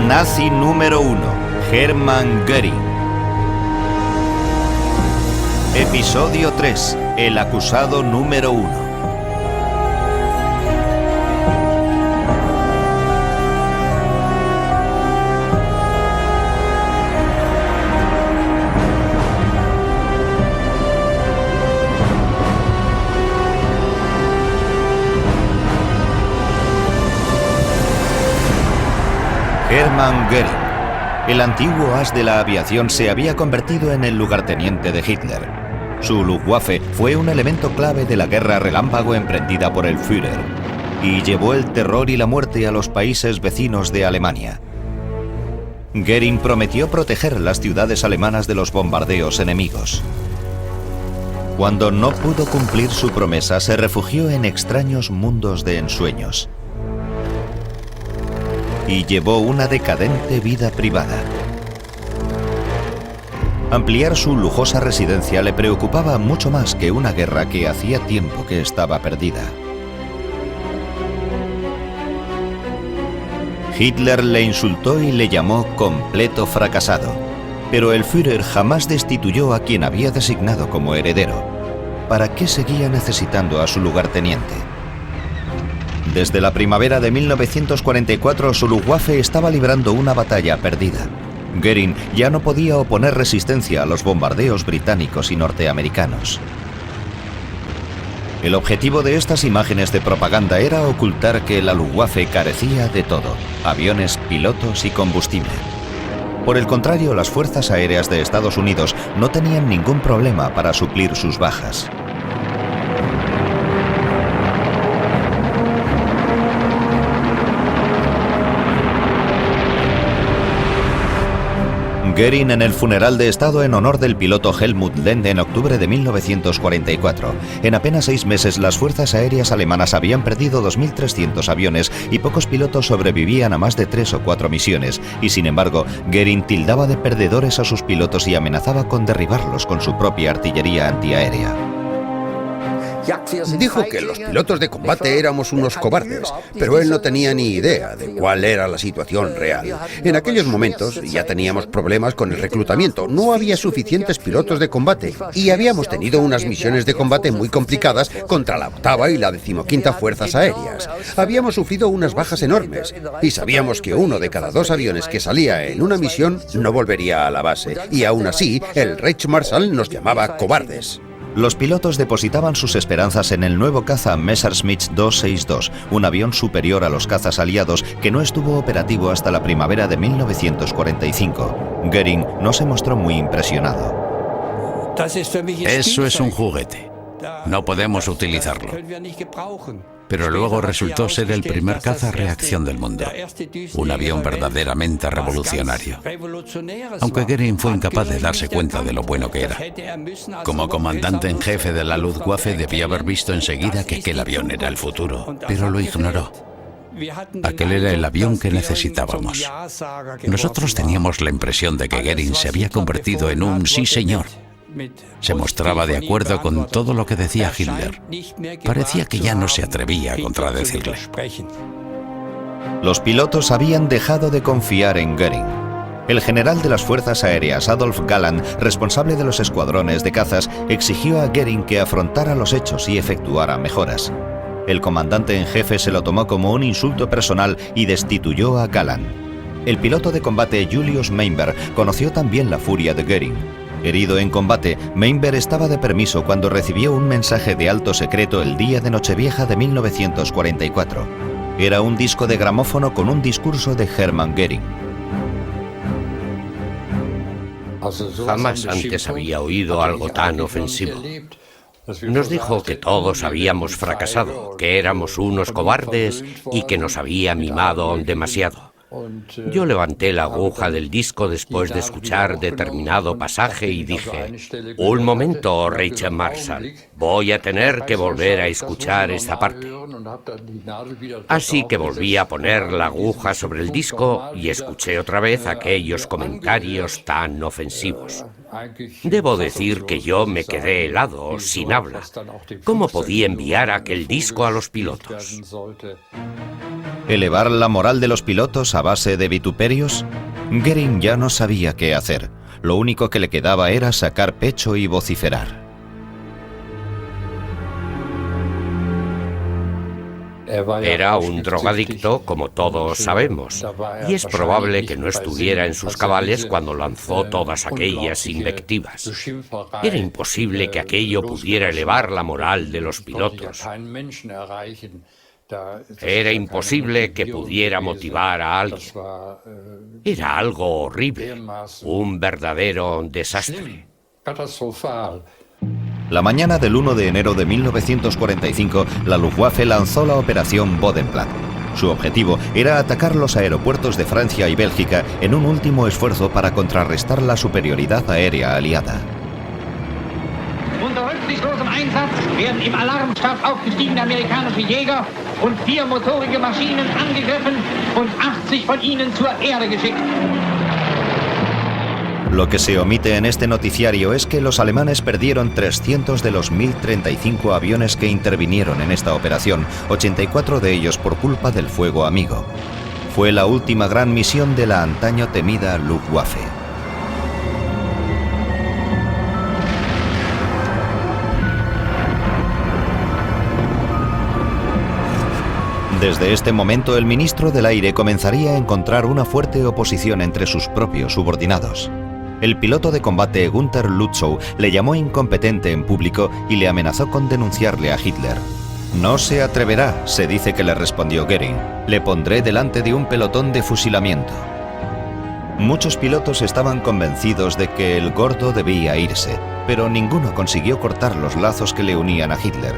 Nazi número 1, Hermann Göring. Episodio 3, el acusado número 1. Hermann Göring, el antiguo as de la aviación, se había convertido en el lugarteniente de Hitler. Su Luftwaffe fue un elemento clave de la guerra relámpago emprendida por el Führer y llevó el terror y la muerte a los países vecinos de Alemania. Göring prometió proteger las ciudades alemanas de los bombardeos enemigos. Cuando no pudo cumplir su promesa, se refugió en extraños mundos de ensueños y llevó una decadente vida privada. Ampliar su lujosa residencia le preocupaba mucho más que una guerra que hacía tiempo que estaba perdida. Hitler le insultó y le llamó completo fracasado, pero el Führer jamás destituyó a quien había designado como heredero. ¿Para qué seguía necesitando a su lugarteniente? Desde la primavera de 1944, su Luftwaffe estaba librando una batalla perdida. Göring ya no podía oponer resistencia a los bombardeos británicos y norteamericanos. El objetivo de estas imágenes de propaganda era ocultar que la Luftwaffe carecía de todo: aviones, pilotos y combustible. Por el contrario, las fuerzas aéreas de Estados Unidos no tenían ningún problema para suplir sus bajas. Göring en el funeral de Estado en honor del piloto Helmut Lehn en octubre de 1944. En apenas 6 meses, las fuerzas aéreas alemanas habían perdido 2.300 aviones y pocos pilotos sobrevivían a más de 3 o 4 misiones. Y sin embargo, Göring tildaba de perdedores a sus pilotos y amenazaba con derribarlos con su propia artillería antiaérea. Dijo que los pilotos de combate éramos unos cobardes, pero él no tenía ni idea de cuál era la situación real. En aquellos momentos ya teníamos problemas con el reclutamiento, no había suficientes pilotos de combate y habíamos tenido unas misiones de combate muy complicadas contra la 8ª y la 15ª Fuerzas Aéreas. Habíamos sufrido unas bajas enormes y sabíamos que 1 de cada 2 aviones que salía en una misión no volvería a la base, y aún así el Reichsmarschall nos llamaba cobardes. Los pilotos depositaban sus esperanzas en el nuevo caza Messerschmitt 262, un avión superior a los cazas aliados que no estuvo operativo hasta la primavera de 1945. Göring no se mostró muy impresionado. Eso es un juguete. No podemos utilizarlo. Pero luego resultó ser el primer caza reacción del mundo. Un avión verdaderamente revolucionario. Aunque Göring fue incapaz de darse cuenta de lo bueno que era. Como comandante en jefe de la Luftwaffe debió haber visto enseguida que aquel avión era el futuro, pero lo ignoró. Aquel era el avión que necesitábamos. Nosotros teníamos la impresión de que Göring se había convertido en un sí señor. Se mostraba de acuerdo con todo lo que decía Hitler. Parecía que ya no se atrevía a contradecirle. Los pilotos habían dejado de confiar en Göring. El general de las fuerzas aéreas, Adolf Galland, responsable de los escuadrones de cazas, exigió a Göring que afrontara los hechos y efectuara mejoras. El comandante en jefe se lo tomó como un insulto personal y destituyó a Galland. El piloto de combate Julius Meinberg conoció también la furia de Göring. Herido en combate, Meinberg estaba de permiso cuando recibió un mensaje de alto secreto el día de Nochevieja de 1944. Era un disco de gramófono con un discurso de Hermann Göring. Jamás antes había oído algo tan ofensivo. Nos dijo que todos habíamos fracasado, que éramos unos cobardes y que nos había mimado demasiado. Yo levanté la aguja del disco después de escuchar determinado pasaje y dije: un momento, Reichsmarschall, voy a tener que volver a escuchar esta parte. Así que volví a poner la aguja sobre el disco y escuché otra vez aquellos comentarios tan ofensivos. Debo decir que yo me quedé helado, sin habla. ¿Cómo podía enviar aquel disco a los pilotos? ¿Elevar la moral de los pilotos a base de vituperios? Goering ya no sabía qué hacer. Lo único que le quedaba era sacar pecho y vociferar. Era un drogadicto, como todos sabemos, y es probable que no estuviera en sus cabales cuando lanzó todas aquellas invectivas. Era imposible que aquello pudiera elevar la moral de los pilotos. Era imposible que pudiera motivar a alguien. Era algo horrible, un verdadero desastre. La mañana del 1 de enero de 1945, la Luftwaffe lanzó la operación Bodenplatte. Su objetivo era atacar los aeropuertos de Francia y Bélgica en un último esfuerzo para contrarrestar la superioridad aérea aliada. Unter rücksichtslosem Einsatz werden im Alarmstab aufgestiegene amerikanische Jäger und 4 motorige Maschinen angegriffen und 80 von ihnen zur Erde geschickt. Lo que se omite en este noticiario es que los alemanes perdieron 300 de los 1035 aviones que intervinieron en esta operación, 84 de ellos por culpa del fuego amigo. Fue la última gran misión de la antaño temida Luftwaffe. Desde este momento, el ministro del Aire comenzaría a encontrar una fuerte oposición entre sus propios subordinados. El piloto de combate Günther Lützow le llamó incompetente en público y le amenazó con denunciarle a Hitler. «No se atreverá», se dice que le respondió Goering. «Le pondré delante de un pelotón de fusilamiento». Muchos pilotos estaban convencidos de que el gordo debía irse, pero ninguno consiguió cortar los lazos que le unían a Hitler.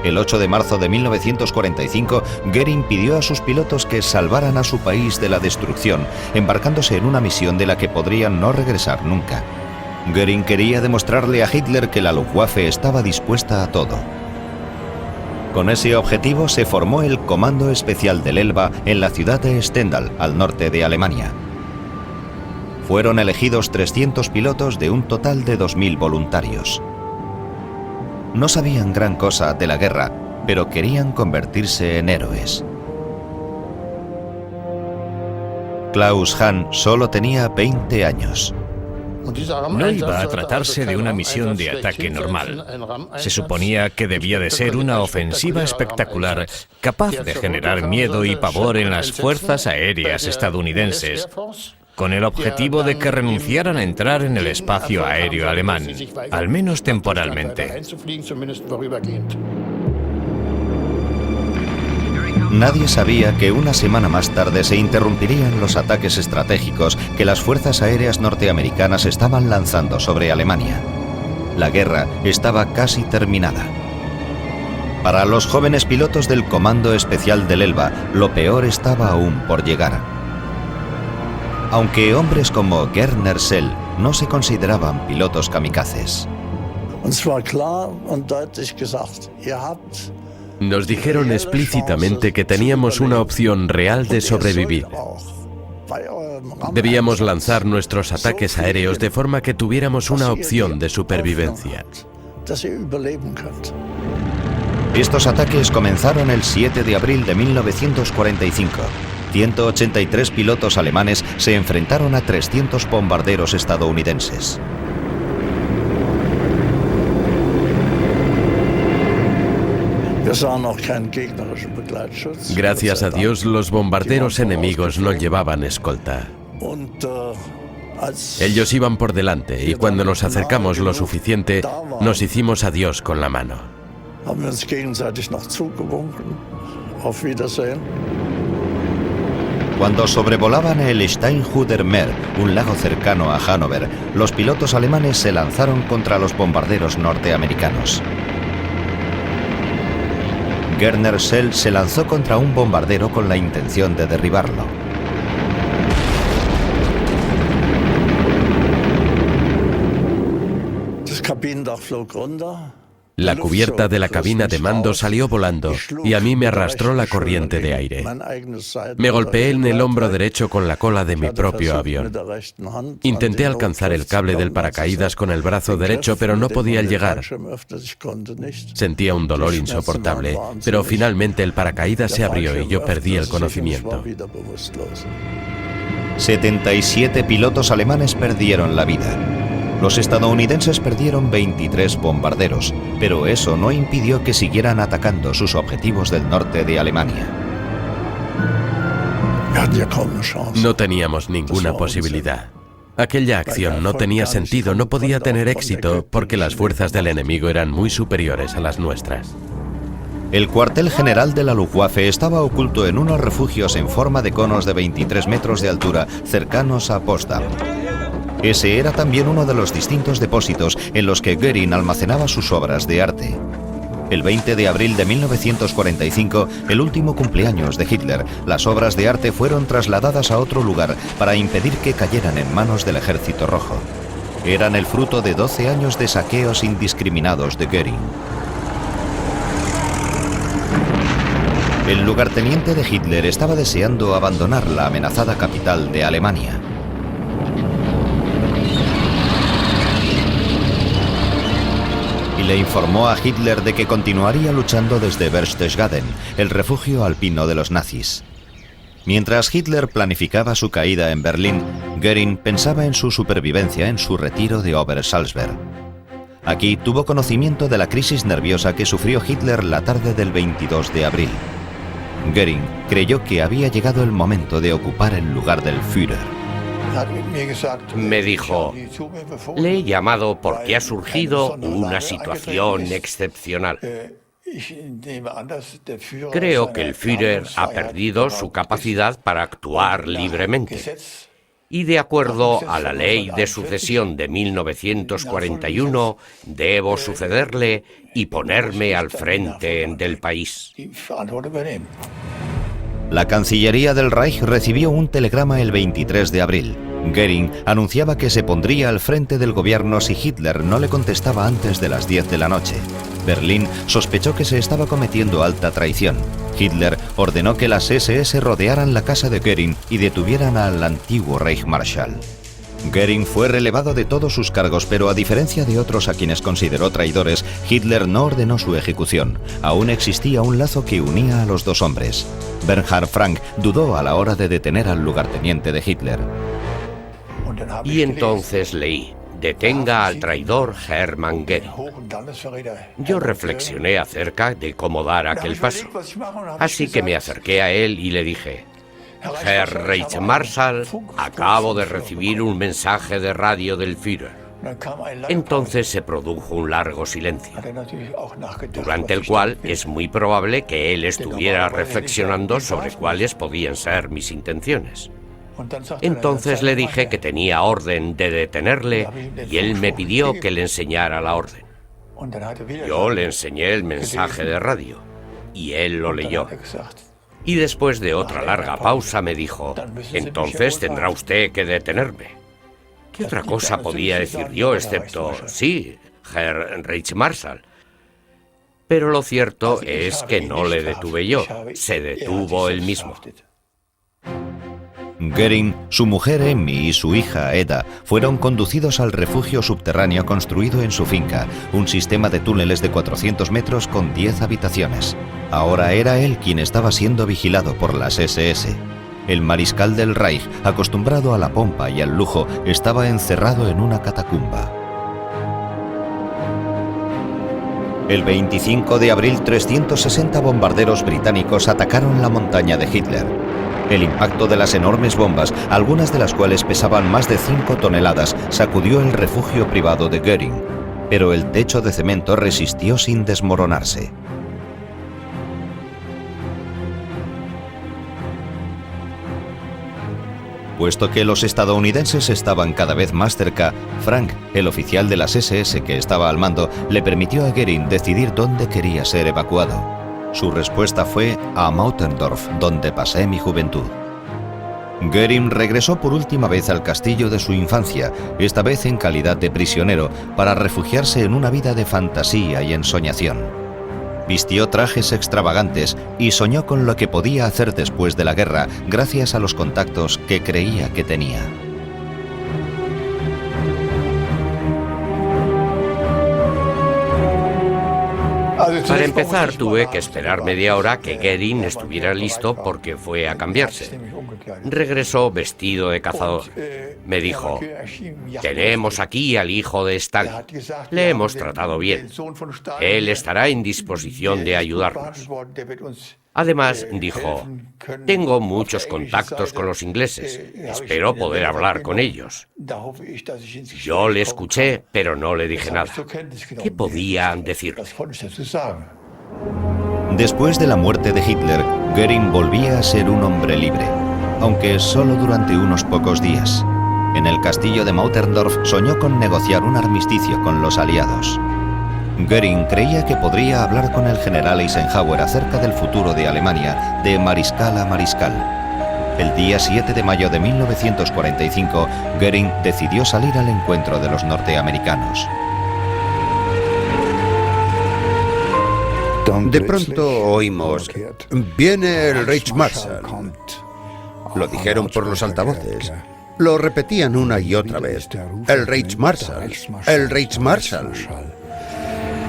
El 8 de marzo de 1945, Goering pidió a sus pilotos que salvaran a su país de la destrucción, embarcándose en una misión de la que podrían no regresar nunca. Goering quería demostrarle a Hitler que la Luftwaffe estaba dispuesta a todo. Con ese objetivo se formó el Comando Especial del Elba en la ciudad de Stendal, al norte de Alemania. Fueron elegidos 300 pilotos de un total de 2000 voluntarios. No sabían gran cosa de la guerra, pero querían convertirse en héroes. Klaus Hahn solo tenía 20 años. No iba a tratarse de una misión de ataque normal. Se suponía que debía de ser una ofensiva espectacular, capaz de generar miedo y pavor en las fuerzas aéreas estadounidenses, con el objetivo de que renunciaran a entrar en el espacio aéreo alemán, al menos temporalmente. Nadie sabía que una semana más tarde se interrumpirían los ataques estratégicos que las fuerzas aéreas norteamericanas estaban lanzando sobre Alemania. La guerra estaba casi terminada. Para los jóvenes pilotos del Comando Especial del Elba, lo peor estaba aún por llegar. Aunque hombres como Werner Sell no se consideraban pilotos kamikazes. Nos dijeron explícitamente que teníamos una opción real de sobrevivir. Debíamos lanzar nuestros ataques aéreos de forma que tuviéramos una opción de supervivencia. Estos ataques comenzaron el 7 de abril de 1945. 183 pilotos alemanes se enfrentaron a 300 bombarderos estadounidenses. Gracias a Dios, los bombarderos enemigos no llevaban escolta. Ellos iban por delante y cuando nos acercamos lo suficiente, nos hicimos adiós con la mano. Cuando sobrevolaban el Steinhuder Meer, un lago cercano a Hannover, los pilotos alemanes se lanzaron contra los bombarderos norteamericanos. Werner Sell se lanzó contra un bombardero con la intención de derribarlo. La cubierta de la cabina de mando salió volando y a mí me arrastró la corriente de aire. Me golpeé en el hombro derecho con la cola de mi propio avión. Intenté alcanzar el cable del paracaídas con el brazo derecho, pero no podía llegar. Sentía un dolor insoportable, pero finalmente el paracaídas se abrió y yo perdí el conocimiento. 77 pilotos alemanes perdieron la vida. Los estadounidenses perdieron 23 bombarderos, pero eso no impidió que siguieran atacando sus objetivos del norte de Alemania. No teníamos ninguna posibilidad. Aquella acción no tenía sentido, no podía tener éxito porque las fuerzas del enemigo eran muy superiores a las nuestras. El cuartel general de la Luftwaffe estaba oculto en unos refugios en forma de conos de 23 metros de altura cercanos a Potsdam. Ese era también uno de los distintos depósitos en los que Göring almacenaba sus obras de arte. El 20 de abril de 1945, el último cumpleaños de Hitler, las obras de arte fueron trasladadas a otro lugar para impedir que cayeran en manos del Ejército Rojo. Eran el fruto de 12 años de saqueos indiscriminados de Göring. El lugarteniente de Hitler estaba deseando abandonar la amenazada capital de Alemania. Y le informó a Hitler de que continuaría luchando desde Berchtesgaden, el refugio alpino de los nazis. Mientras Hitler planificaba su caída en Berlín, Göring pensaba en su supervivencia en su retiro de Obersalzberg. Aquí tuvo conocimiento de la crisis nerviosa que sufrió Hitler la tarde del 22 de abril. Göring creyó que había llegado el momento de ocupar el lugar del Führer. Me dijo, le he llamado porque ha surgido una situación excepcional. Creo que el Führer ha perdido su capacidad para actuar libremente. Y de acuerdo a la ley de sucesión de 1941, debo sucederle y ponerme al frente del país. La Cancillería del Reich recibió un telegrama el 23 de abril. Göring anunciaba que se pondría al frente del gobierno si Hitler no le contestaba antes de las 10 de la noche. Berlín sospechó que se estaba cometiendo alta traición. Hitler ordenó que las SS rodearan la casa de Göring y detuvieran al antiguo Reichsmarschall. Göring fue relevado de todos sus cargos, pero a diferencia de otros a quienes consideró traidores, Hitler no ordenó su ejecución. Aún existía un lazo que unía a los dos hombres. Bernhard Frank dudó a la hora de detener al lugarteniente de Hitler. Y entonces leí, detenga al traidor Hermann Göring. Yo reflexioné acerca de cómo dar aquel paso. Así que me acerqué a él y le dije, Herr Reichsmarschall, acabo de recibir un mensaje de radio del Führer. Entonces se produjo un largo silencio, durante el cual es muy probable que él estuviera reflexionando sobre cuáles podían ser mis intenciones. Entonces le dije que tenía orden de detenerle y él me pidió que le enseñara la orden. Yo le enseñé el mensaje de radio y él lo leyó. Y después de otra larga pausa me dijo, entonces tendrá usted que detenerme. ¿Qué otra cosa podía decir yo excepto, sí, Herr Reichsmarschall? Pero lo cierto es que no le detuve yo, se detuvo él mismo. Göring, su mujer Emmy y su hija Eda fueron conducidos al refugio subterráneo construido en su finca, un sistema de túneles de 400 metros con 10 habitaciones. Ahora era él quien estaba siendo vigilado por las SS. El mariscal del Reich, acostumbrado a la pompa y al lujo, estaba encerrado en una catacumba. El 25 de abril, 360 bombarderos británicos atacaron la montaña de Hitler. El impacto de las enormes bombas, algunas de las cuales pesaban más de 5 toneladas, sacudió el refugio privado de Göring, pero el techo de cemento resistió sin desmoronarse. Puesto que los estadounidenses estaban cada vez más cerca, Frank, el oficial de las SS que estaba al mando, le permitió a Göring decidir dónde quería ser evacuado. Su respuesta fue a Mautendorf, donde pasé mi juventud. Göring regresó por última vez al castillo de su infancia, esta vez en calidad de prisionero, para refugiarse en una vida de fantasía y ensoñación. Vistió trajes extravagantes y soñó con lo que podía hacer después de la guerra, gracias a los contactos que creía que tenía. Para empezar, tuve que esperar media hora que Göring estuviera listo porque fue a cambiarse. Regresó vestido de cazador. Me dijo: tenemos aquí al hijo de Stalin. Le hemos tratado bien. Él estará en disposición de ayudarnos. Además, dijo: tengo muchos contactos con los ingleses. Espero poder hablar con ellos. Yo le escuché, pero no le dije nada. ¿Qué podían decir? Después de la muerte de Hitler, Göring volvía a ser un hombre libre, aunque solo durante unos pocos días. En el castillo de Mauterndorf soñó con negociar un armisticio con los aliados. Göring creía que podría hablar con el general Eisenhower acerca del futuro de Alemania, de mariscal a mariscal. El día 7 de mayo de 1945, Göring decidió salir al encuentro de los norteamericanos. De pronto oímos: viene el Reichsmarschall. Lo dijeron por los altavoces. Lo repetían una y otra vez: el Reichsmarschall, el Reichsmarschall.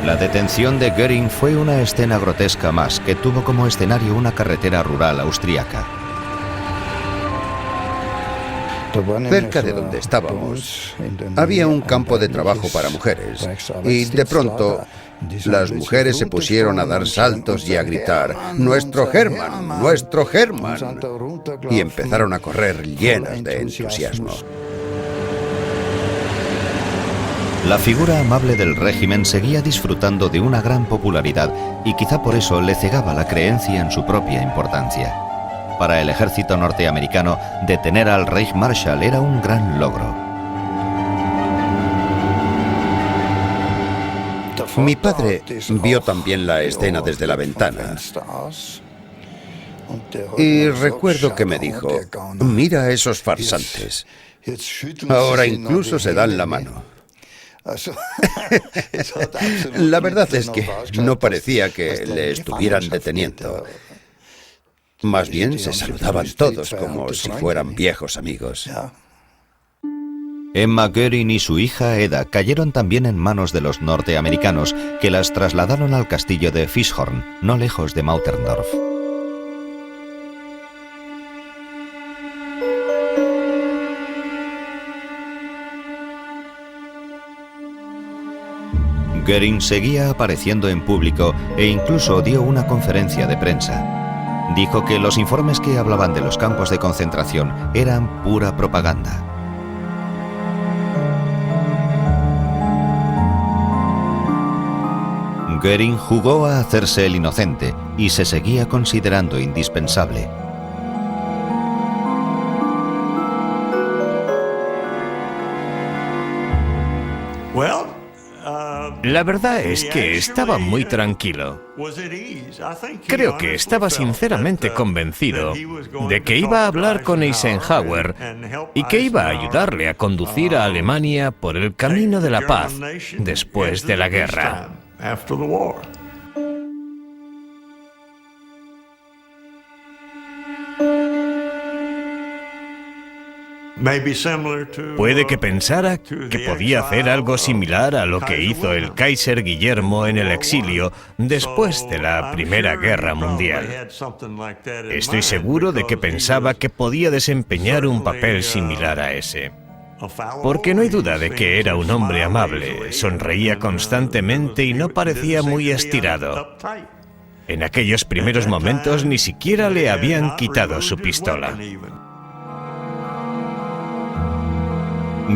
La detención de Göring fue una escena grotesca más que tuvo como escenario una carretera rural austríaca. Cerca de donde estábamos había un campo de trabajo para mujeres y de pronto las mujeres se pusieron a dar saltos y a gritar: ¡Nuestro Hermann! ¡Nuestro Hermann! Y empezaron a correr llenas de entusiasmo. La figura amable del régimen seguía disfrutando de una gran popularidad y quizá por eso le cegaba la creencia en su propia importancia. Para el ejército norteamericano, detener al Reichsmarschall era un gran logro. Mi padre vio también la escena desde la ventana y recuerdo que me dijo: mira a esos farsantes, ahora incluso se dan la mano. La verdad es que no parecía que le estuvieran deteniendo. Más bien se saludaban todos como si fueran viejos amigos. Emma Göring y su hija Eda cayeron también en manos de los norteamericanos, que las trasladaron al castillo de Fischhorn, no lejos de Mauterndorf. Göring seguía apareciendo en público e incluso dio una conferencia de prensa. Dijo que los informes que hablaban de los campos de concentración eran pura propaganda. Göring jugó a hacerse el inocente y se seguía considerando indispensable. La verdad es que estaba muy tranquilo. Creo que estaba sinceramente convencido de que iba a hablar con Eisenhower y que iba a ayudarle a conducir a Alemania por el camino de la paz después de la guerra. Puede que pensara que podía hacer algo similar a lo que hizo el Kaiser Guillermo en el exilio después de la Primera Guerra Mundial. Estoy seguro de que pensaba que podía desempeñar un papel similar a ese. Porque no hay duda de que era un hombre amable, sonreía constantemente y no parecía muy estirado. En aquellos primeros momentos ni siquiera le habían quitado su pistola.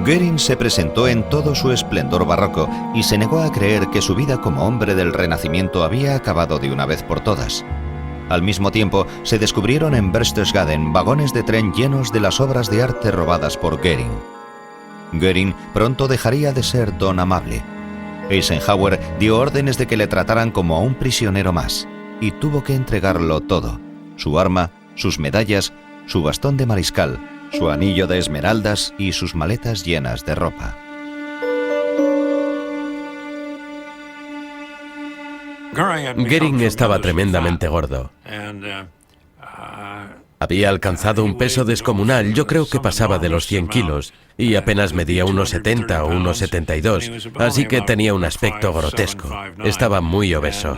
Göring se presentó en todo su esplendor barroco y se negó a creer que su vida como hombre del Renacimiento había acabado de una vez por todas. Al mismo tiempo, se descubrieron en Berchtesgaden vagones de tren llenos de las obras de arte robadas por Göring. Göring pronto dejaría de ser don amable. Eisenhower dio órdenes de que le trataran como a un prisionero más y tuvo que entregarlo todo: su arma, sus medallas su bastón de mariscal, su anillo de esmeraldas y sus maletas llenas de ropa. Goering estaba tremendamente gordo. Había alcanzado un peso descomunal, yo creo que pasaba de los 100 kilos, y apenas medía unos 70 o unos 72, así que tenía un aspecto grotesco. Estaba muy obeso.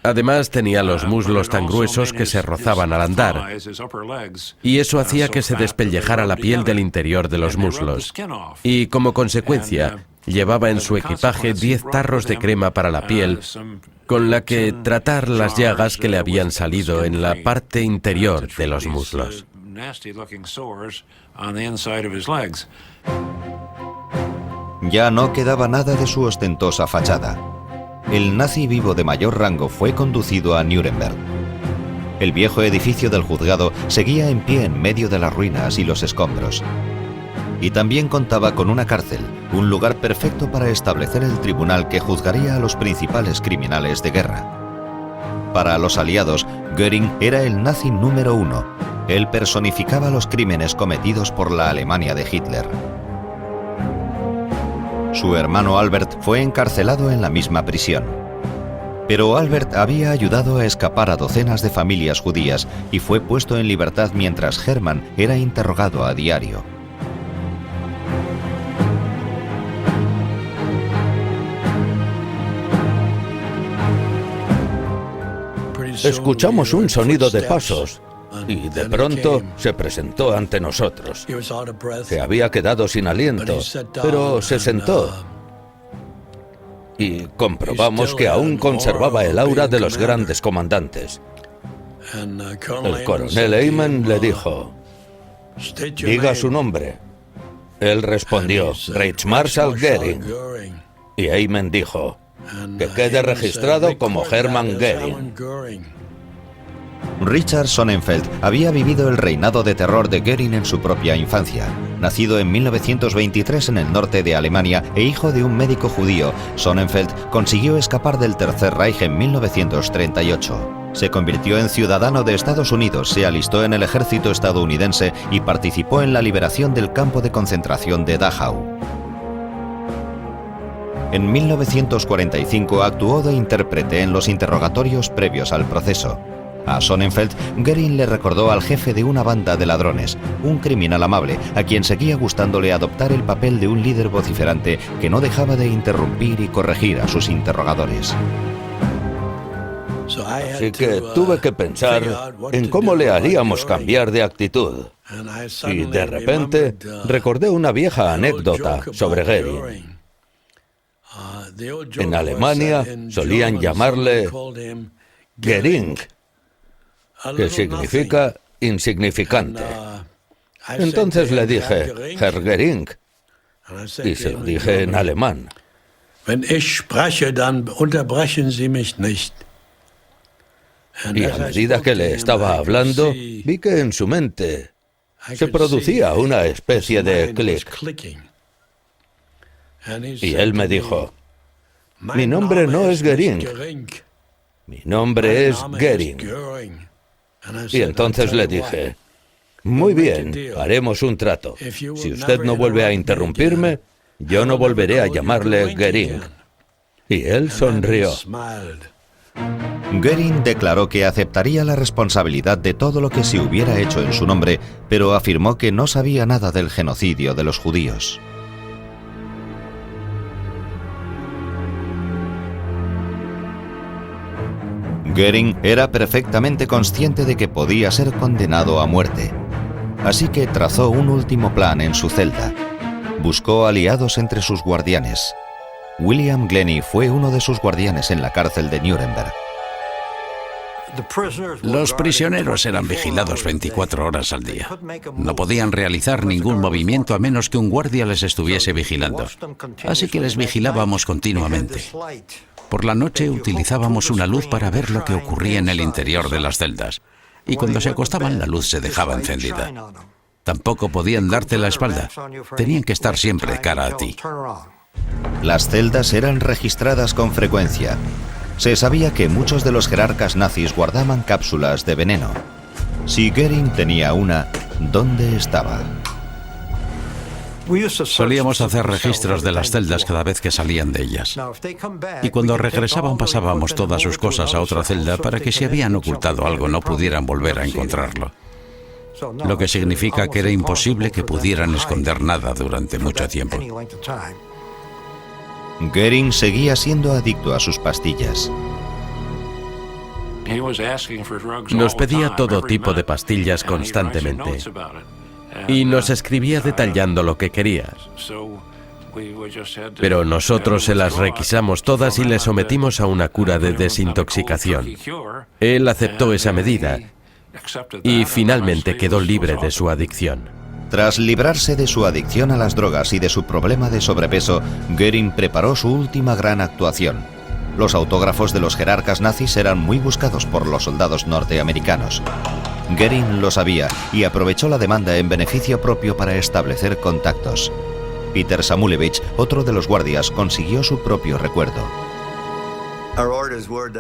Además tenía los muslos tan gruesos que se rozaban al andar, y eso hacía que se despellejara la piel del interior de los muslos. Y como consecuencia, llevaba en su equipaje 10 tarros de crema para la piel, con la que tratar las llagas que le habían salido en la parte interior de los muslos. Ya no quedaba nada de su ostentosa fachada. El nazi vivo de mayor rango fue conducido a Nuremberg. El viejo edificio del juzgado seguía en pie en medio de las ruinas y los escombros. Y también contaba con una cárcel, un lugar perfecto para establecer el tribunal que juzgaría a los principales criminales de guerra. Para los aliados, Göring era el nazi número 1. Él personificaba los crímenes cometidos por la Alemania de Hitler. Su hermano Albert fue encarcelado en la misma prisión. Pero Albert había ayudado a escapar a docenas de familias judías y fue puesto en libertad mientras Hermann era interrogado a diario. Escuchamos un sonido de pasos y de pronto se presentó ante nosotros. Se había quedado sin aliento, pero se sentó y comprobamos que aún conservaba el aura de los grandes comandantes. El coronel Eyman le dijo: «Diga su nombre». Él respondió: «Reichsmarschall Göring». Y Eyman dijo: «Que quede registrado como Hermann Göring». Richard Sonnenfeld había vivido el reinado de terror de Göring en su propia infancia. Nacido en 1923 en el norte de Alemania e hijo de un médico judío, Sonnenfeld consiguió escapar del Tercer Reich en 1938. Se convirtió en ciudadano de Estados Unidos, se alistó en el ejército estadounidense y participó en la liberación del campo de concentración de Dachau. En 1945 actuó de intérprete en los interrogatorios previos al proceso. A Sonnenfeld, Göring le recordó al jefe de una banda de ladrones, un criminal amable, a quien seguía gustándole adoptar el papel de un líder vociferante que no dejaba de interrumpir y corregir a sus interrogadores. Así que tuve que pensar en cómo le haríamos cambiar de actitud. Y de repente recordé una vieja anécdota sobre Göring. En Alemania solían llamarle Gering, que significa insignificante. Entonces le dije: Herr Göring, y se lo dije en alemán. Y a medida que le estaba hablando, vi que en su mente se producía una especie de clic. Y él me dijo: «Mi nombre no es Göring, mi nombre es Göring». Y entonces le dije: «Muy bien, haremos un trato. Si usted no vuelve a interrumpirme, yo no volveré a llamarle Göring». Y él sonrió. Göring declaró que aceptaría la responsabilidad de todo lo que se hubiera hecho en su nombre, pero afirmó que no sabía nada del genocidio de los judíos. Göring era perfectamente consciente de que podía ser condenado a muerte. Así que trazó un último plan en su celda. Buscó aliados entre sus guardianes. William Glennie fue uno de sus guardianes en la cárcel de Nuremberg. Los prisioneros eran vigilados 24 horas al día. No podían realizar ningún movimiento a menos que un guardia les estuviese vigilando. Así que les vigilábamos continuamente. Por la noche utilizábamos una luz para ver lo que ocurría en el interior de las celdas. Y cuando se acostaban, la luz se dejaba encendida. Tampoco podían darte la espalda. Tenían que estar siempre cara a ti. Las celdas eran registradas con frecuencia. Se sabía que muchos de los jerarcas nazis guardaban cápsulas de veneno. Si Goering tenía una, ¿dónde estaba? Solíamos hacer registros de las celdas cada vez que salían de ellas. Y cuando regresaban pasábamos todas sus cosas a otra celda para que si habían ocultado algo no pudieran volver a encontrarlo. Lo que significa que era imposible que pudieran esconder nada durante mucho tiempo. Goering seguía siendo adicto a sus pastillas. Nos pedía todo tipo de pastillas constantemente y nos escribía detallando lo que quería. Pero nosotros se las requisamos todas y le sometimos a una cura de desintoxicación. Él aceptó esa medida y finalmente quedó libre de su adicción. Tras librarse de su adicción a las drogas y de su problema de sobrepeso, Goering preparó su última gran actuación. Los autógrafos de los jerarcas nazis eran muy buscados por los soldados norteamericanos. Goering lo sabía y aprovechó la demanda en beneficio propio para establecer contactos. Peter Samulevich, otro de los guardias, consiguió su propio recuerdo.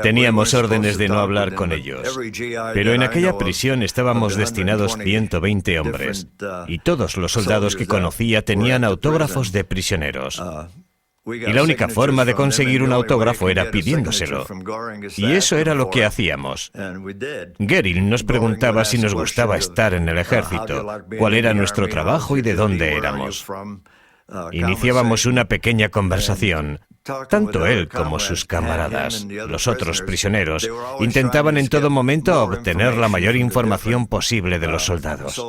Teníamos órdenes de no hablar con ellos, pero en aquella prisión estábamos destinados 120 hombres, y todos los soldados que conocía tenían autógrafos de prisioneros. Y la única forma de conseguir un autógrafo era pidiéndoselo. Y eso era lo que hacíamos. Goering nos preguntaba si nos gustaba estar en el ejército, cuál era nuestro trabajo y de dónde éramos. Iniciábamos una pequeña conversación. Tanto él como sus camaradas, los otros prisioneros, intentaban en todo momento obtener la mayor información posible de los soldados.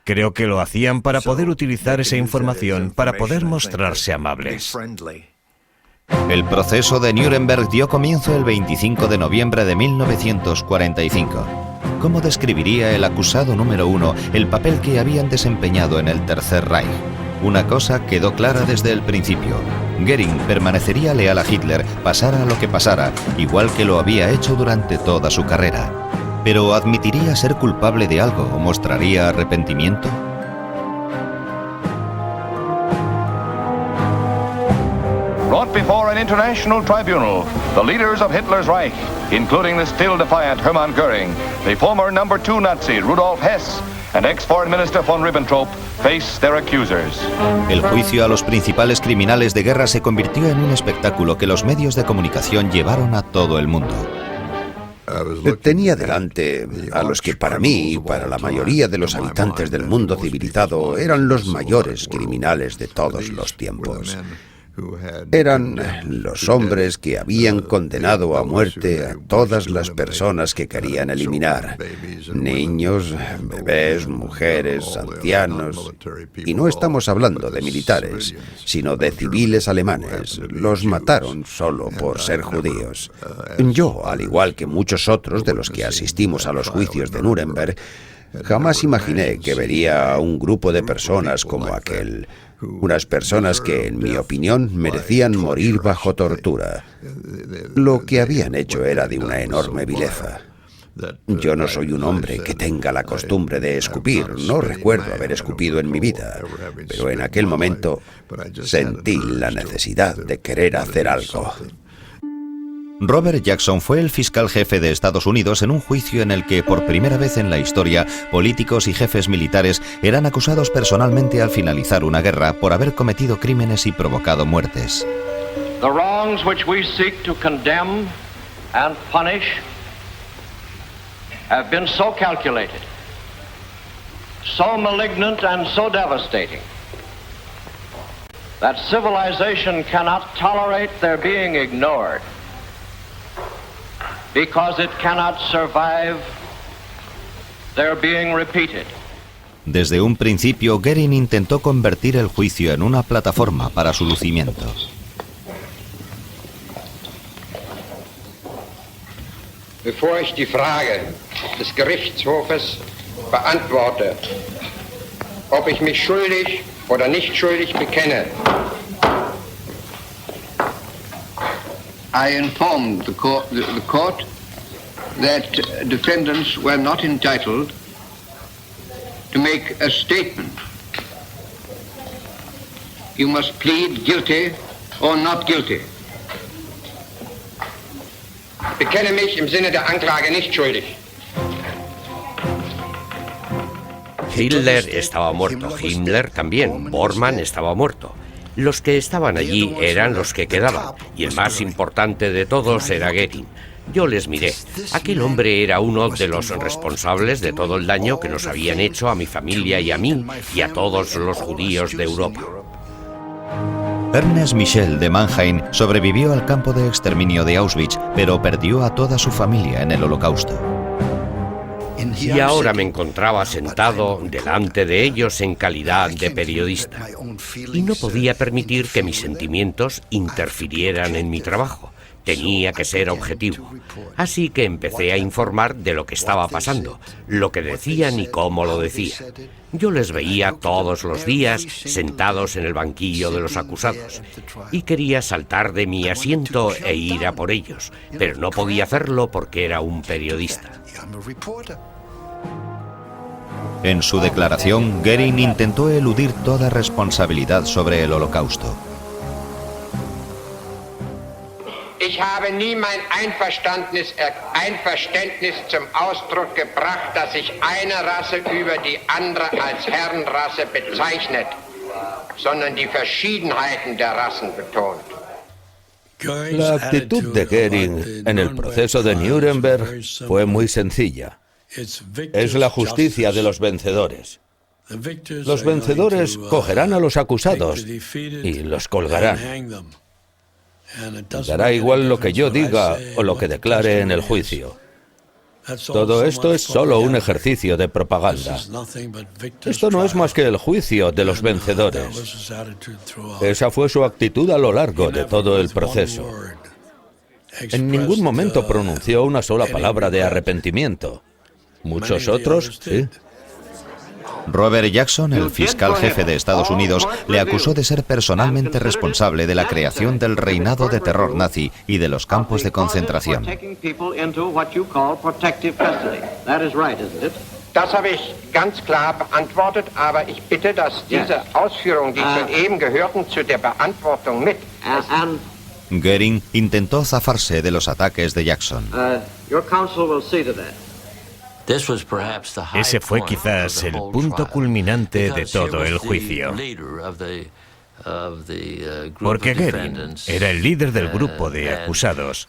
Creo que lo hacían para poder utilizar esa información para poder mostrarse amables. El proceso de Nuremberg dio comienzo el 25 de noviembre de 1945. ¿Cómo describiría el acusado número 1 el papel que habían desempeñado en el Tercer Reich? Una cosa quedó clara desde el principio. Goering permanecería leal a Hitler, pasara lo que pasara, igual que lo había hecho durante toda su carrera. ¿Pero admitiría ser culpable de algo o mostraría arrepentimiento? Brought before an international tribunal, the leaders of Hitler's Reich, including the still defiant Hermann Göring, the former number 2 Nazi Rudolf Hess, and ex-foreign minister von Ribbentrop, face their accusers. El juicio a los principales criminales de guerra se convirtió en un espectáculo que los medios de comunicación llevaron a todo el mundo. Tenía delante a los que para mí y para la mayoría de los habitantes del mundo civilizado eran los mayores criminales de todos los tiempos. Eran los hombres que habían condenado a muerte a todas las personas que querían eliminar. Niños, bebés, mujeres, ancianos. Y no estamos hablando de militares, sino de civiles alemanes. Los mataron solo por ser judíos. Yo, al igual que muchos otros de los que asistimos a los juicios de Nuremberg, jamás imaginé que vería a un grupo de personas como aquel. Unas personas que, en mi opinión, merecían morir bajo tortura. Lo que habían hecho era de una enorme vileza. Yo no soy un hombre que tenga la costumbre de escupir, no recuerdo haber escupido en mi vida, pero en aquel momento sentí la necesidad de querer hacer algo. Robert Jackson fue el fiscal jefe de Estados Unidos en un juicio en el que, por primera vez en la historia, políticos y jefes militares eran acusados personalmente al finalizar una guerra por haber cometido crímenes y provocado muertes. The wrongs which we seek to condemn and punish have been so calculated, so malignant and so devastating that civilization cannot tolerate their being ignored. Because it cannot survive their being repeated. Desde un principio, Goering intentó convertir el juicio en una plataforma para su lucimiento. Bevor ich die Frage des Gerichtshofes beantworte, ob ich mich schuldig oder nicht schuldig bekenne, I informed the court that defendants were not entitled to make a statement. You must plead guilty or not guilty. bekenne mich im Sinne der Anklage nicht schuldig. Hitler estaba muerto, Himmler también, Bormann estaba muerto. Los que estaban allí eran los que quedaban, y el más importante de todos era Goering. Yo les miré. Aquel hombre era uno de los responsables de todo el daño que nos habían hecho a mi familia y a mí, y a todos los judíos de Europa. Ernest Michel de Mannheim sobrevivió al campo de exterminio de Auschwitz, pero perdió a toda su familia en el Holocausto. Y ahora me encontraba sentado delante de ellos en calidad de periodista. Y no podía permitir que mis sentimientos interfirieran en mi trabajo. Tenía que ser objetivo. Así que empecé a informar de lo que estaba pasando, lo que decían y cómo lo decían. Yo les veía todos los días sentados en el banquillo de los acusados y quería saltar de mi asiento e ir a por ellos, pero no podía hacerlo porque era un periodista. En su declaración, Goering intentó eludir toda responsabilidad sobre el Holocausto. Ich habe nie mein Einverständnis zum Ausdruck gebracht, dass sich eine Rasse über die andere als Herrenrasse bezeichnet, sondern die Verschiedenheiten der Rassen betont. La actitud de Goering en el proceso de Nuremberg fue muy sencilla. Es la justicia de los vencedores. Los vencedores cogerán a los acusados y los colgarán. Dará igual lo que yo diga o lo que declare en el juicio. Todo esto es solo un ejercicio de propaganda. Esto no es más que el juicio de los vencedores. Esa fue su actitud a lo largo de todo el proceso. En ningún momento pronunció una sola palabra de arrepentimiento. Muchos otros, sí. Robert Jackson, el fiscal jefe de Estados Unidos, le acusó de ser personalmente responsable de la creación del reinado de terror nazi y de los campos de concentración. Das habe ich ganz klar beantwortet, aber ich bitte, dass diese Ausführungen, die schon eben gehörten, zu der Beantwortung mit. Goering intentó zafarse de los ataques de Jackson. Ese fue quizás el punto culminante de todo el juicio. Porque Goering era el líder del grupo de acusados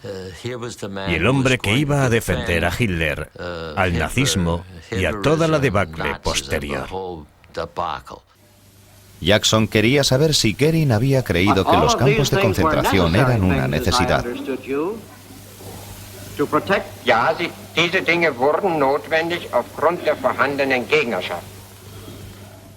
y el hombre que iba a defender a Hitler, al nazismo y a toda la debacle posterior. Jackson quería saber si Goering había creído que los campos de concentración eran una necesidad. Ja, diese Dinge wurden notwendig aufgrund der vorhandenen Gegnerschaft.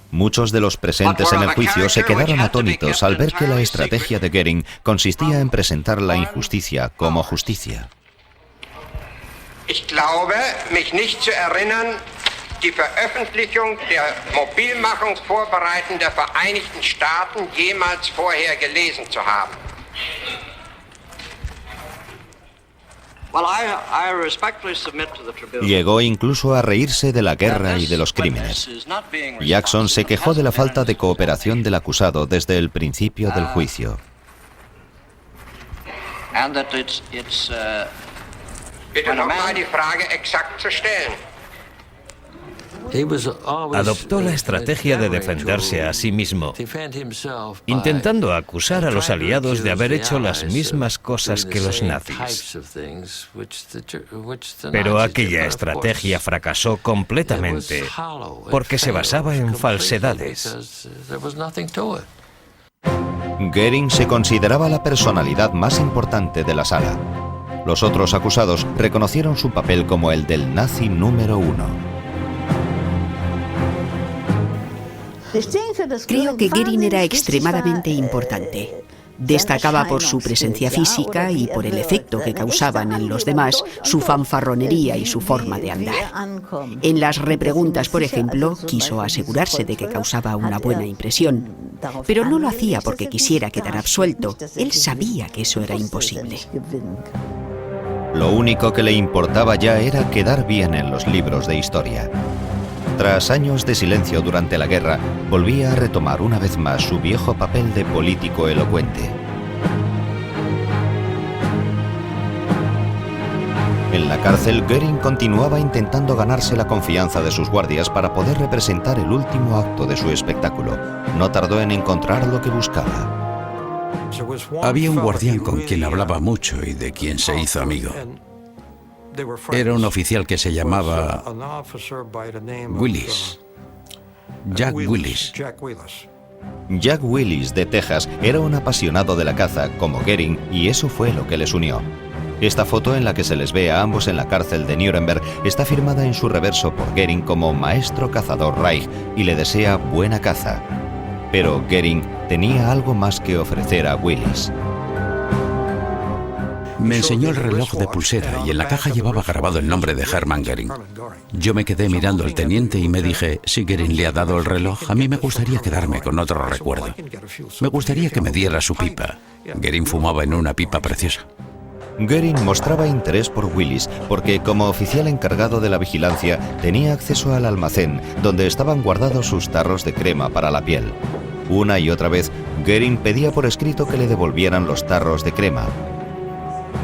Muchos de los presentes en el juicio se quedaron atónitos al ver que la estrategia de Goering consistía en presentar la injusticia como justicia. Ich glaube, mich nicht zu erinnern, die Veröffentlichung der Mobilmachungsvorbereitungen der Vereinigten Staaten jemals vorher gelesen zu haben. Llegó incluso a reírse de la guerra y de los crímenes. Jackson se quejó de la falta de cooperación del acusado desde el principio del juicio. Bitte nochmal die Frage exakt zu stellen. Adoptó la estrategia de defenderse a sí mismo, intentando acusar a los aliados de haber hecho las mismas cosas que los nazis. Pero aquella estrategia fracasó completamente porque se basaba en falsedades. Goering se consideraba la personalidad más importante de la sala. Los otros acusados reconocieron su papel como el del nazi número 1. Creo que Goering era extremadamente importante. Destacaba por su presencia física y por el efecto que causaban en los demás su fanfarronería y su forma de andar. En las repreguntas, por ejemplo, quiso asegurarse de que causaba una buena impresión, pero no lo hacía porque quisiera quedar absuelto. Él sabía que eso era imposible. Lo único que le importaba ya era quedar bien en los libros de historia. Tras años de silencio durante la guerra, volvía a retomar una vez más su viejo papel de político elocuente. En la cárcel, Göring continuaba intentando ganarse la confianza de sus guardias para poder representar el último acto de su espectáculo. No tardó en encontrar lo que buscaba. Había un guardián con quien hablaba mucho y de quien se hizo amigo. Era un oficial que se llamaba Willis. Jack Willis. Jack Willis, de Texas, era un apasionado de la caza, como Göring, y eso fue lo que les unió. Esta foto, en la que se les ve a ambos en la cárcel de Nuremberg, está firmada en su reverso por Göring como maestro cazador Reich y le desea buena caza. Pero Göring tenía algo más que ofrecer a Willis. Me enseñó el reloj de pulsera y en la caja llevaba grabado el nombre de Hermann Göring. Yo me quedé mirando al teniente y me dije, si Göring le ha dado el reloj, a mí me gustaría quedarme con otro recuerdo. Me gustaría que me diera su pipa. Göring fumaba en una pipa preciosa. Göring mostraba interés por Willis porque, como oficial encargado de la vigilancia, tenía acceso al almacén donde estaban guardados sus tarros de crema para la piel. Una y otra vez, Göring pedía por escrito que le devolvieran los tarros de crema.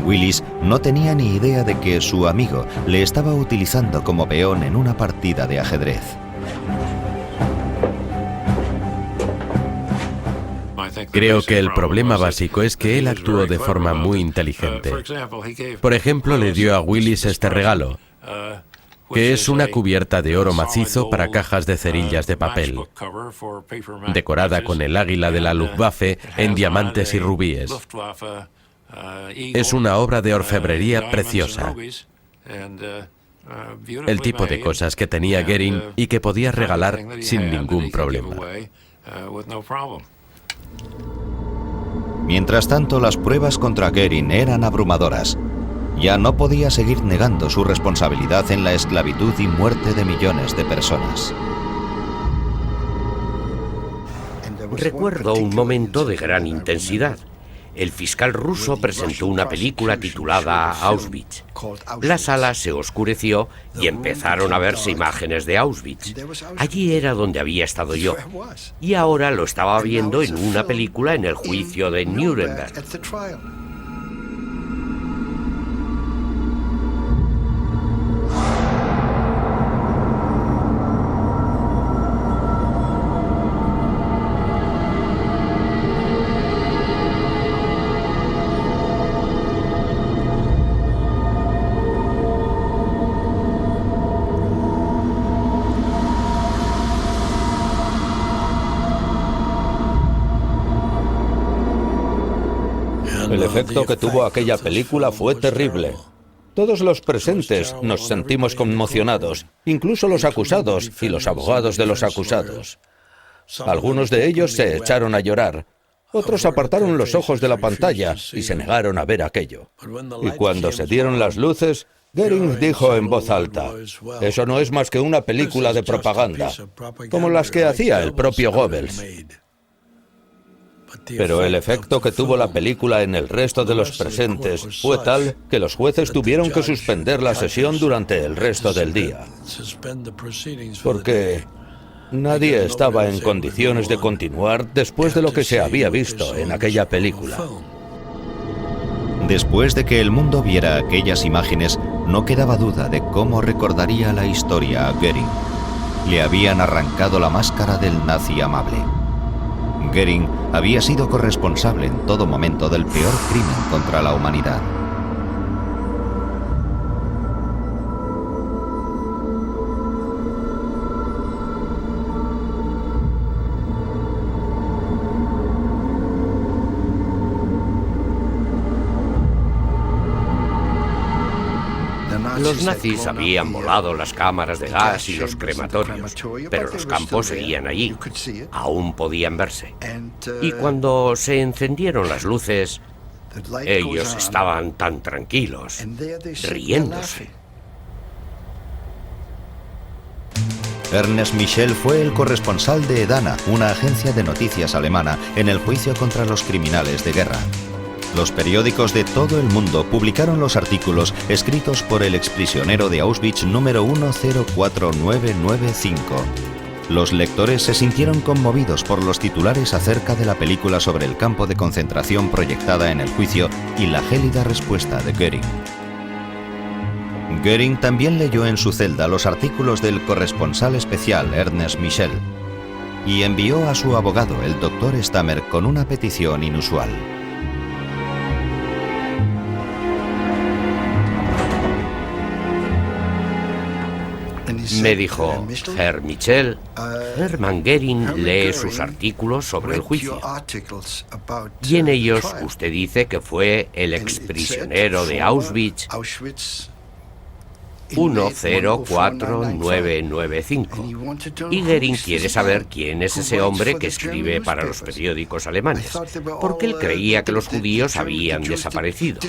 Willis no tenía ni idea de que su amigo le estaba utilizando como peón en una partida de ajedrez. Creo que el problema básico es que él actuó de forma muy inteligente. Por ejemplo, le dio a Willis este regalo, que es una cubierta de oro macizo para cajas de cerillas de papel, decorada con el águila de la Luftwaffe en diamantes y rubíes. Es una obra de orfebrería preciosa. El tipo de cosas que tenía Göring y que podía regalar sin ningún problema. Mientras tanto, las pruebas contra Göring eran abrumadoras. Ya no podía seguir negando su responsabilidad en la esclavitud y muerte de millones de personas. Recuerdo un momento de gran intensidad. El fiscal ruso presentó una película titulada Auschwitz. La sala se oscureció y empezaron a verse imágenes de Auschwitz. Allí era donde había estado yo. Y ahora lo estaba viendo en una película en el juicio de Nuremberg. El efecto que tuvo aquella película fue terrible. Todos los presentes nos sentimos conmocionados, incluso los acusados y los abogados de los acusados. Algunos de ellos se echaron a llorar, otros apartaron los ojos de la pantalla y se negaron a ver aquello. Y cuando se dieron las luces, Göring dijo en voz alta, «Eso no es más que una película de propaganda, como las que hacía el propio Goebbels». Pero el efecto que tuvo la película en el resto de los presentes fue tal que los jueces tuvieron que suspender la sesión durante el resto del día. Porque nadie estaba en condiciones de continuar después de lo que se había visto en aquella película. Después de que el mundo viera aquellas imágenes, no quedaba duda de cómo recordaría la historia a Göring. Le habían arrancado la máscara del nazi amable. Göring había sido corresponsable en todo momento del peor crimen contra la humanidad. Los nazis habían volado las cámaras de gas y los crematorios, pero los campos seguían allí, aún podían verse. Y cuando se encendieron las luces, ellos estaban tan tranquilos, riéndose. Ernest Michel fue el corresponsal de Dana, una agencia de noticias alemana, en el juicio contra los criminales de guerra. Los periódicos de todo el mundo publicaron los artículos escritos por el exprisionero de Auschwitz número 104995. Los lectores se sintieron conmovidos por los titulares acerca de la película sobre el campo de concentración proyectada en el juicio y la gélida respuesta de Göring. Göring también leyó en su celda los artículos del corresponsal especial Ernest Michel y envió a su abogado, el Dr. Stammer, con una petición inusual. Me dijo, Herr Michel, Hermann Göring lee sus artículos sobre el juicio. Y en ellos usted dice que fue el exprisionero de Auschwitz 104995. Y Göring quiere saber quién es ese hombre que escribe para los periódicos alemanes, porque él creía que los judíos habían desaparecido.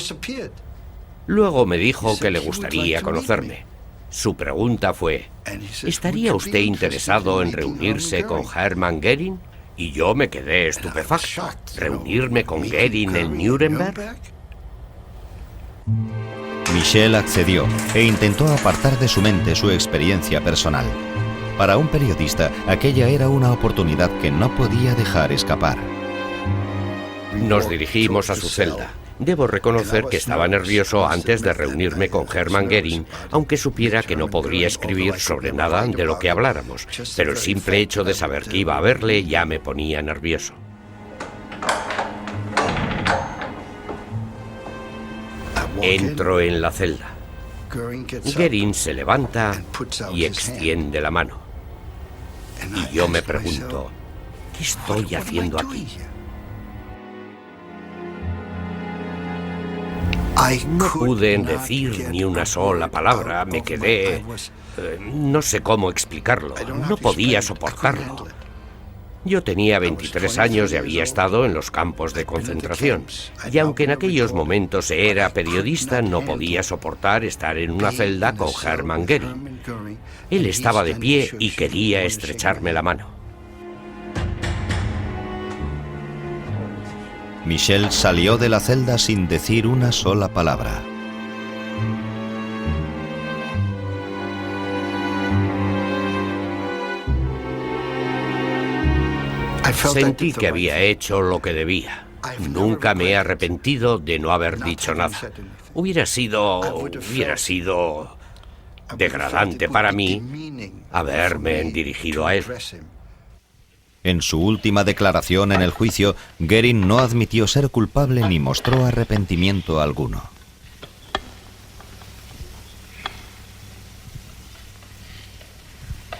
Luego me dijo que le gustaría conocerme. Su pregunta fue, ¿estaría usted interesado en reunirse con Hermann Göring? Y yo me quedé estupefacto. ¿Reunirme con Göring en Nuremberg? Michel accedió e intentó apartar de su mente su experiencia personal. Para un periodista, aquella era una oportunidad que no podía dejar escapar. Nos dirigimos a su celda. Debo reconocer que estaba nervioso antes de reunirme con Hermann Göring, aunque supiera que no podría escribir sobre nada de lo que habláramos, pero el simple hecho de saber que iba a verle ya me ponía nervioso. Entro en la celda. Göring se levanta y extiende la mano. Y yo me pregunto, ¿qué estoy haciendo aquí? No pude decir ni una sola palabra, me quedé... no sé cómo explicarlo, no podía soportarlo. Yo tenía 23 años y había estado en los campos de concentración. Y aunque en aquellos momentos era periodista, no podía soportar estar en una celda con Hermann Göring. Él estaba de pie y quería estrecharme la mano. Michel salió de la celda sin decir una sola palabra. Sentí que había hecho lo que debía. Nunca me he arrepentido de no haber dicho nada. Hubiera sido degradante para mí haberme dirigido a él. En su última declaración en el juicio, Göring no admitió ser culpable ni mostró arrepentimiento alguno.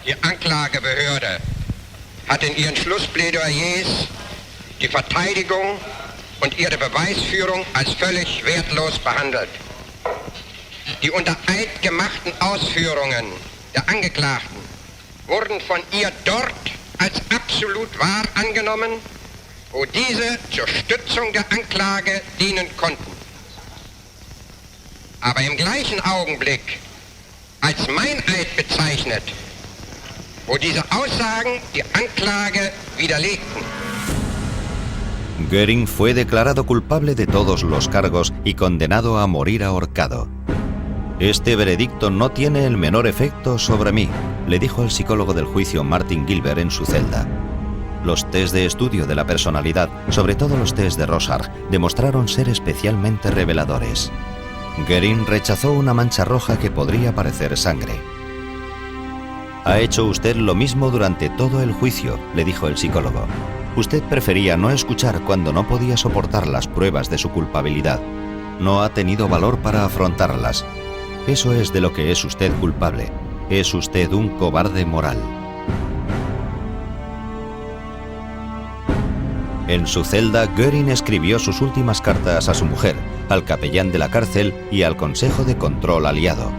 Die Anklagebehörde hat in ihren Schlussplädoyers die Verteidigung und ihre Beweisführung als völlig wertlos behandelt. Die unter Eid gemachten Ausführungen der Angeklagten wurden von ihr dort als absolut wahr angenommen, wo diese zur Stützung der Anklage dienen konnten. Aber im gleichen Augenblick als Meineid bezeichnet, wo diese Aussagen die Anklage widerlegten. Göring fue declarado culpable de todos los cargos y condenado a morir ahorcado. Este veredicto no tiene el menor efecto sobre mí, le dijo el psicólogo del juicio Martin Gilbert en su celda. Los test de estudio de la personalidad, sobre todo los test de Rorschach, demostraron ser especialmente reveladores. Göring rechazó una mancha roja que podría parecer sangre. Ha hecho usted lo mismo durante todo el juicio, le dijo el psicólogo. Usted prefería no escuchar cuando no podía soportar las pruebas de su culpabilidad. No ha tenido valor para afrontarlas. Eso es de lo que es usted culpable. Es usted un cobarde moral. En su celda, Göring escribió sus últimas cartas a su mujer, al capellán de la cárcel y al Consejo de Control aliado.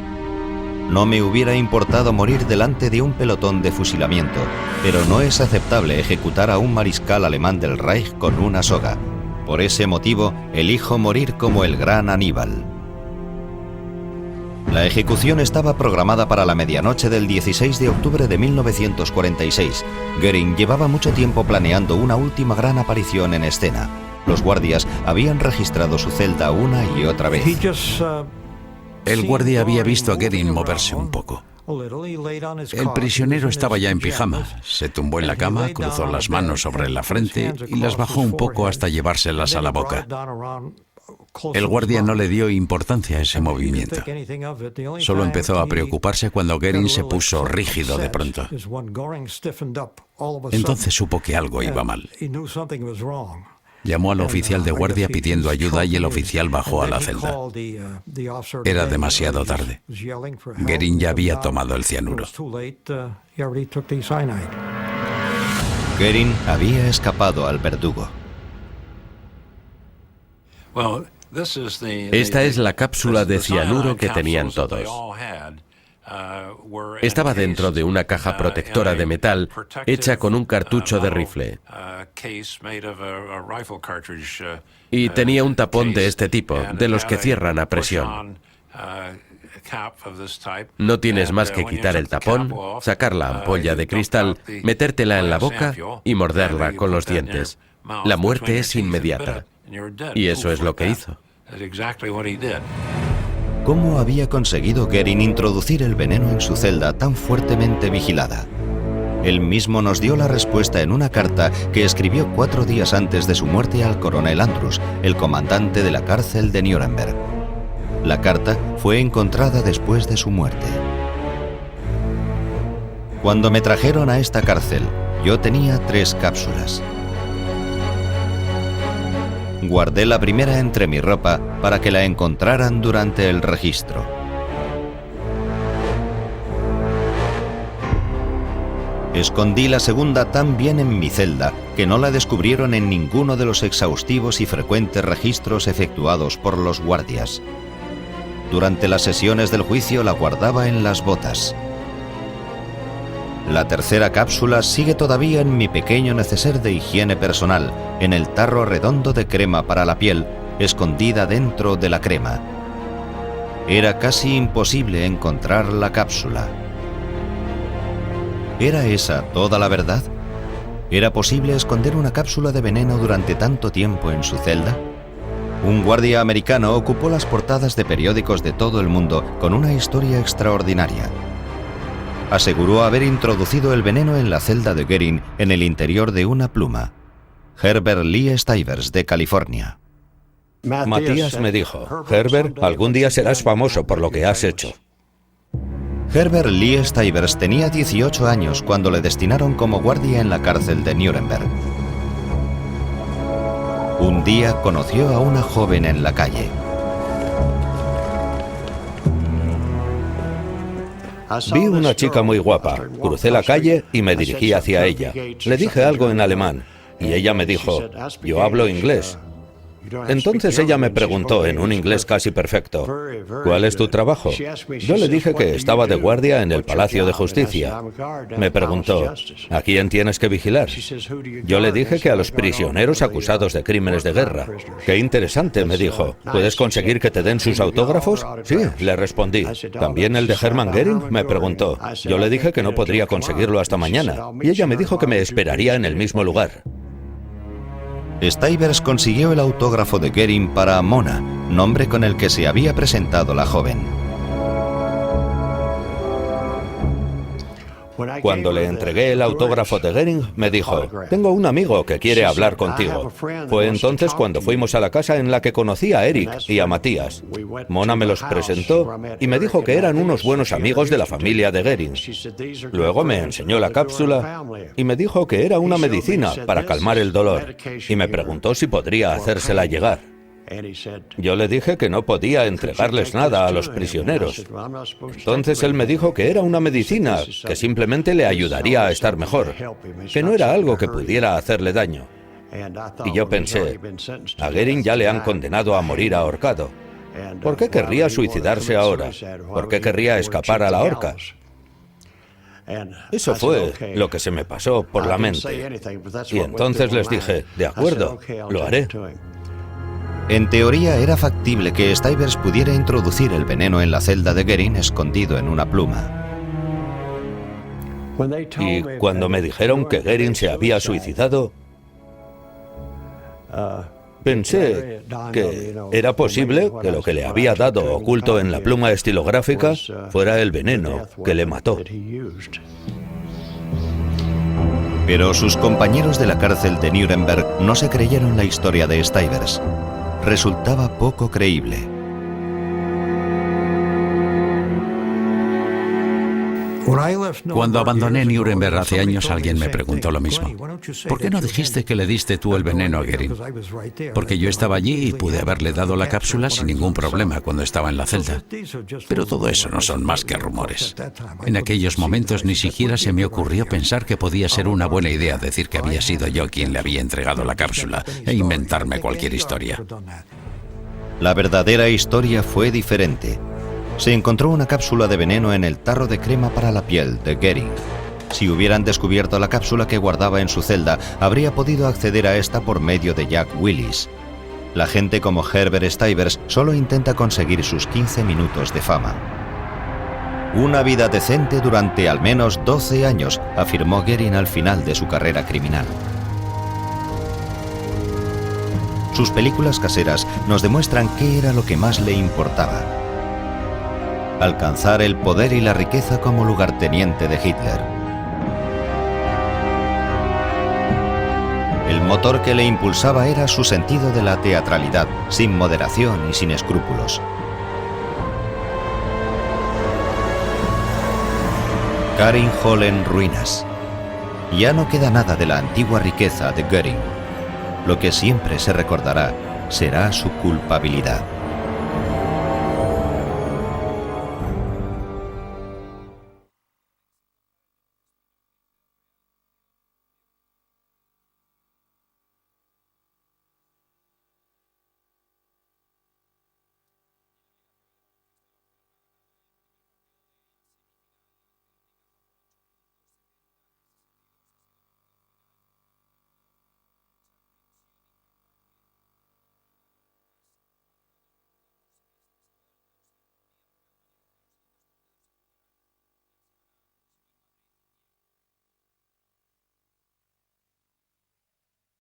No me hubiera importado morir delante de un pelotón de fusilamiento, pero no es aceptable ejecutar a un mariscal alemán del Reich con una soga. Por ese motivo, elijo morir como el gran Aníbal. La ejecución estaba programada para la medianoche del 16 de octubre de 1946. Göring llevaba mucho tiempo planeando una última gran aparición en escena. Los guardias habían registrado su celda una y otra vez. El guardia había visto a Göring moverse un poco. El prisionero estaba ya en pijama. Se tumbó en la cama, cruzó las manos sobre la frente y las bajó un poco hasta llevárselas a la boca. El guardia no le dio importancia a ese movimiento. Solo empezó a preocuparse cuando Goering se puso rígido de pronto. Entonces supo que algo iba mal. Llamó al oficial de guardia pidiendo ayuda y el oficial bajó a la celda. Era demasiado tarde. Goering ya había tomado el cianuro. Goering había escapado al verdugo. Esta es la cápsula de cianuro que tenían todos. Estaba dentro de una caja protectora de metal hecha con un cartucho de rifle. Y tenía un tapón de este tipo, de los que cierran a presión. No tienes más que quitar el tapón, sacar la ampolla de cristal, metértela en la boca y morderla con los dientes. La muerte es inmediata. Y eso es lo que hizo. ¿Cómo había conseguido Goering introducir el veneno en su celda tan fuertemente vigilada? Él mismo nos dio la respuesta en una carta que escribió 4 días antes de su muerte al coronel Andrews, el comandante de la cárcel de Nuremberg. La carta fue encontrada después de su muerte. Cuando me trajeron a esta cárcel, yo tenía 3 cápsulas. Guardé la primera entre mi ropa para que la encontraran durante el registro. Escondí la segunda tan bien en mi celda que no la descubrieron en ninguno de los exhaustivos y frecuentes registros efectuados por los guardias. Durante las sesiones del juicio la guardaba en las botas. La tercera cápsula sigue todavía en mi pequeño neceser de higiene personal, en el tarro redondo de crema para la piel, escondida dentro de la crema. Era casi imposible encontrar la cápsula. ¿Era esa toda la verdad? ¿Era posible esconder una cápsula de veneno durante tanto tiempo en su celda? Un guardia americano ocupó las portadas de periódicos de todo el mundo con una historia extraordinaria. Aseguró haber introducido el veneno en la celda de Goering en el interior de una pluma. Herbert Lee Stivers, de California. Matías me dijo: Herbert, algún día serás famoso por lo que has hecho. Herbert Lee Stivers tenía 18 años cuando le destinaron como guardia en la cárcel de Nuremberg. Un día conoció a una joven en la calle. Vi una chica muy guapa. Crucé la calle y me dirigí hacia ella. Le dije algo en alemán y ella me dijo: yo hablo inglés. Entonces ella me preguntó en un inglés casi perfecto: ¿cuál es tu trabajo? Yo le dije que estaba de guardia en el Palacio de Justicia. Me preguntó: ¿a quién tienes que vigilar? Yo le dije que a los prisioneros acusados de crímenes de guerra. Qué interesante, me dijo. ¿Puedes conseguir que te den sus autógrafos? Sí, le respondí. ¿También el de Hermann Goering?, me preguntó. Yo le dije que no podría conseguirlo hasta mañana y ella me dijo que me esperaría en el mismo lugar. Stivers consiguió el autógrafo de Goering para Mona, nombre con el que se había presentado la joven. Cuando le entregué el autógrafo de Goering, me dijo: tengo un amigo que quiere hablar contigo. Fue entonces cuando fuimos a la casa en la que conocí a Eric y a Matías. Mona me los presentó y me dijo que eran unos buenos amigos de la familia de Goering. Luego me enseñó la cápsula y me dijo que era una medicina para calmar el dolor y me preguntó si podría hacérsela llegar. Yo le dije que no podía entregarles nada a los prisioneros. Entonces él me dijo que era una medicina que simplemente le ayudaría a estar mejor, que no era algo que pudiera hacerle daño. Y yo pensé: a Goering ya le han condenado a morir ahorcado. ¿Por qué querría suicidarse ahora? ¿Por qué querría escapar a la horca? Eso fue lo que se me pasó por la mente. Y entonces les dije: de acuerdo, lo haré. En teoría era factible que Stivers pudiera introducir el veneno en la celda de Goering escondido en una pluma. Y cuando me dijeron que Goering se había suicidado, pensé que era posible que lo que le había dado oculto en la pluma estilográfica fuera el veneno que le mató. Pero sus compañeros de la cárcel de Nuremberg no se creyeron la historia de Stivers. resultaba poco creíble. Cuando abandoné Nuremberg hace años, alguien me preguntó lo mismo. ¿Por qué no dijiste que le diste tú el veneno a Goering? Porque yo estaba allí y pude haberle dado la cápsula sin ningún problema cuando estaba en la celda. Pero todo eso no son más que rumores. En aquellos momentos ni siquiera se me ocurrió pensar que podía ser una buena idea decir que había sido yo quien le había entregado la cápsula e inventarme cualquier historia. La verdadera historia fue diferente. Se encontró una cápsula de veneno en el tarro de crema para la piel de Goering. Si hubieran descubierto la cápsula que guardaba en su celda, habría podido acceder a esta por medio de Jack Willis. La gente como Herbert Stivers solo intenta conseguir sus 15 minutos de fama. Una vida decente durante al menos 12 años, afirmó Goering al final de su carrera criminal. Sus películas caseras nos demuestran qué era lo que más le importaba: alcanzar el poder y la riqueza como lugarteniente de Hitler. El motor que le impulsaba era su sentido de la teatralidad, sin moderación y sin escrúpulos. Carin Hall en ruinas. Ya no queda nada de la antigua riqueza de Goering. Lo que siempre se recordará será su culpabilidad.